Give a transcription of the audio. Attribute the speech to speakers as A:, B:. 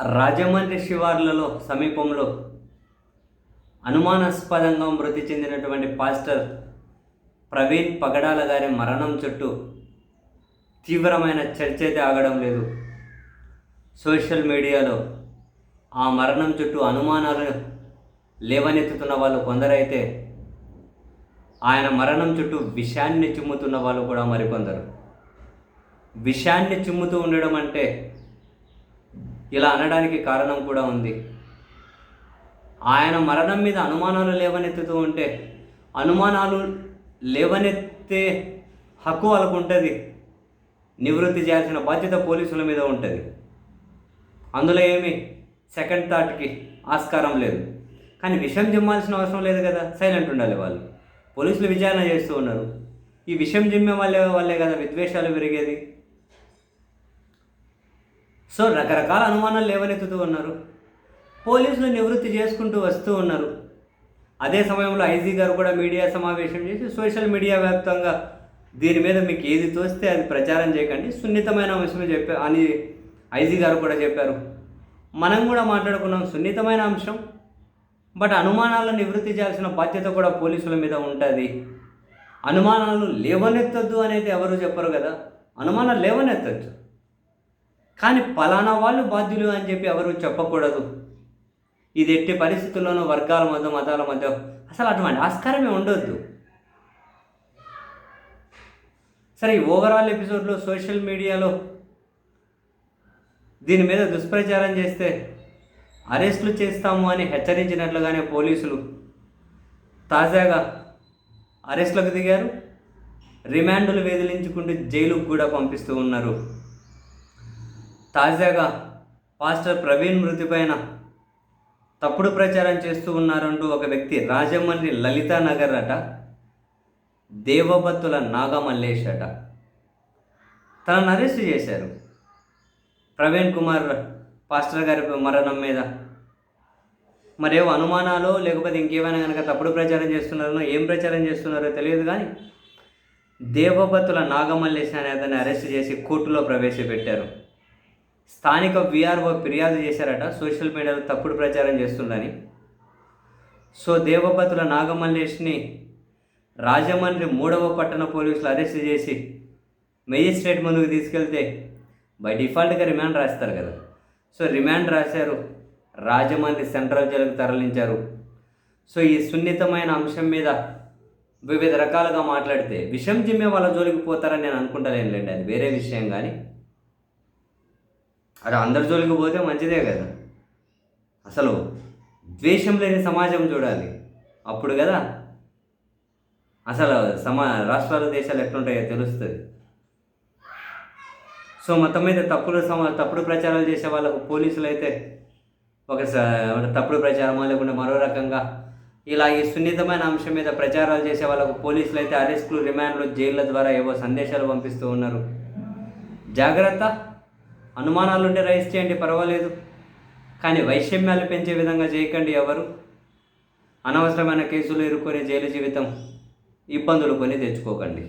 A: రాజమండ్రి శివార్లలో సమీపంలో అనుమానాస్పదంగా మృతి చెందినటువంటి పాస్టర్ ప్రవీణ్ పగడాల గారి మరణం చుట్టూ తీవ్రమైన చర్చ అయితే ఆగడం లేదు. సోషల్ మీడియాలో ఆ మరణం చుట్టూ అనుమానాలు లేవనెత్తుతున్న వాళ్ళు కొందరైతే, ఆయన మరణం చుట్టూ విషాన్ని చిమ్ముతున్న వాళ్ళు కూడా మరికొందరు. విషాన్ని చిమ్ముతూ ఉండడం అంటే ఇలా అనడానికి కారణం కూడా ఉంది. ఆయన మరణం మీద అనుమానాలు లేవనెత్తుతూ ఉంటే, అనుమానాలు లేవనెత్తే హక్కు వాళ్ళకు ఉంటుంది, నివృత్తి చేయాల్సిన బాధ్యత పోలీసుల మీద ఉంటుంది. అందులో ఏమి సెకండ్ థాట్కి ఆస్కారం లేదు. కానీ విషయం జిమ్మాల్సిన అవసరం లేదు కదా, సైలెంట్ ఉండాలి వాళ్ళు. పోలీసులు విచారణ చేస్తూ ఉన్నారు. ఈ విషయం జిమ్మే వాళ్ళే కదా విద్వేషాలు పెరిగేది. సో రకరకాల అనుమానాలు లేవనెత్తుతూ ఉన్నారు. పోలీసులు నివృత్తి చేసుకుంటూ వస్తూ ఉన్నారు. అదే సమయంలో ఐజీ గారు కూడా మీడియా సమావేశం చేసి సోషల్ మీడియా వ్యాప్తంగా దీని మీద మీకు ఏది తోస్తే అది ప్రచారం చేయకండి, సున్నితమైన అంశం అని ఐజీ గారు కూడా చెప్పారు. మనం కూడా మాట్లాడుకున్నాం, సున్నితమైన అంశం, బట్ అనుమానాలను నివృత్తి చేయాల్సిన బాధ్యత కూడా పోలీసుల మీద ఉంటుంది. అనుమానాలు లేవనెత్తద్దు అనేది ఎవరు చెప్పరు కదా. అనుమానాలు లేవనెత్తచ్చు, కానీ పలానా వాళ్ళు బాధ్యులు అని చెప్పి ఎవరు చెప్పకూడదు. ఇది ఎట్టి పరిస్థితుల్లోనూ వర్గాల మధ్య, మతాల మధ్య అసలు అటువంటి ఆస్కారమే ఉండొద్దు. సరే, ఈ ఓవరాల్ ఎపిసోడ్లో సోషల్ మీడియాలో దీని మీద దుష్ప్రచారం చేస్తే అరెస్టులు చేస్తాము అని హెచ్చరించినట్లుగానే పోలీసులు తాజాగా అరెస్టులకు దిగారు. రిమాండ్లు వేధించుకుంటూ జైలుకు కూడా పంపిస్తూ ఉన్నారు. తాజాగా పాస్టర్ ప్రవీణ్ మృతిపైన తప్పుడు ప్రచారం చేస్తూ ఉన్నారంటూ ఒక వ్యక్తి రాజమండ్రి లలితానగర్ అట, దేవబత్తుల నాగమల్లేష్ అట, తనను అరెస్ట్ చేశారు. ప్రవీణ్ కుమార్ పాస్టర్ గారి మరణం మీద మరేవో అనుమానాలు లేకపోతే ఇంకేమైనా కనుక తప్పుడు ప్రచారం చేస్తున్నారో, ఏం ప్రచారం చేస్తున్నారో తెలియదు, కానీ దేవబత్తుల నాగమల్లేష్ అనే అతన్ని అరెస్ట్ చేసి కోర్టులో ప్రవేశపెట్టారు. స్థానిక విఆర్ఓ ఫిర్యాదు చేశారట, సోషల్ మీడియాలో తప్పుడు ప్రచారం చేస్తుందని. సో దేవబత్తుల నాగమల్లేష్ని రాజమండ్రి 3వ పట్టణ పోలీసులు అరెస్ట్ చేసి మెజిస్ట్రేట్ ముందుకు తీసుకెళ్తే బై డిఫాల్ట్గా రిమాండ్ రాస్తారు కదా. సో రిమాండ్ రాశారు, రాజమండ్రి సెంట్రల్ జైలుకు తరలించారు. సో ఈ సున్నితమైన అంశం మీద వివిధ రకాలుగా మాట్లాడితే విషం జిమ్మే వాళ్ళ జోలికి పోతారని నేను అనుకుంటలేనులేండి, అది వేరే విషయం. కానీ అది అందరి జోలికి పోతే మంచిదే కదా. అసలు ద్వేషం లేని సమాజం చూడాలి, అప్పుడు కదా అసలు రాష్ట్రాలు, దేశాలు ఎట్లుంటాయో తెలుస్తుంది. సో మొత్తం మీద తప్పుడు ప్రచారాలు చేసే వాళ్ళకు పోలీసులు అయితే ఒక తప్పుడు ప్రచారమో లేకుంటే మరో రకంగా ఇలా ఈ సున్నితమైన అంశం మీద ప్రచారాలు చేసే వాళ్ళకు పోలీసులు అయితే అరెస్టులు, రిమాండ్లు, జైళ్ళ ద్వారా ఏవో సందేశాలు పంపిస్తూ ఉన్నారు. జాగ్రత్త, అనుమానాలు ఉంటే రైస్ చేయండి, పర్వాలేదు, కానీ వైషమ్యాలు పెంచే విధంగా చేయకండి. ఎవరు అనవసరమైన కేసులు ఇరుక్కొని జైలు జీవితం ఇబ్బందులు కొని తెచ్చుకోకండి.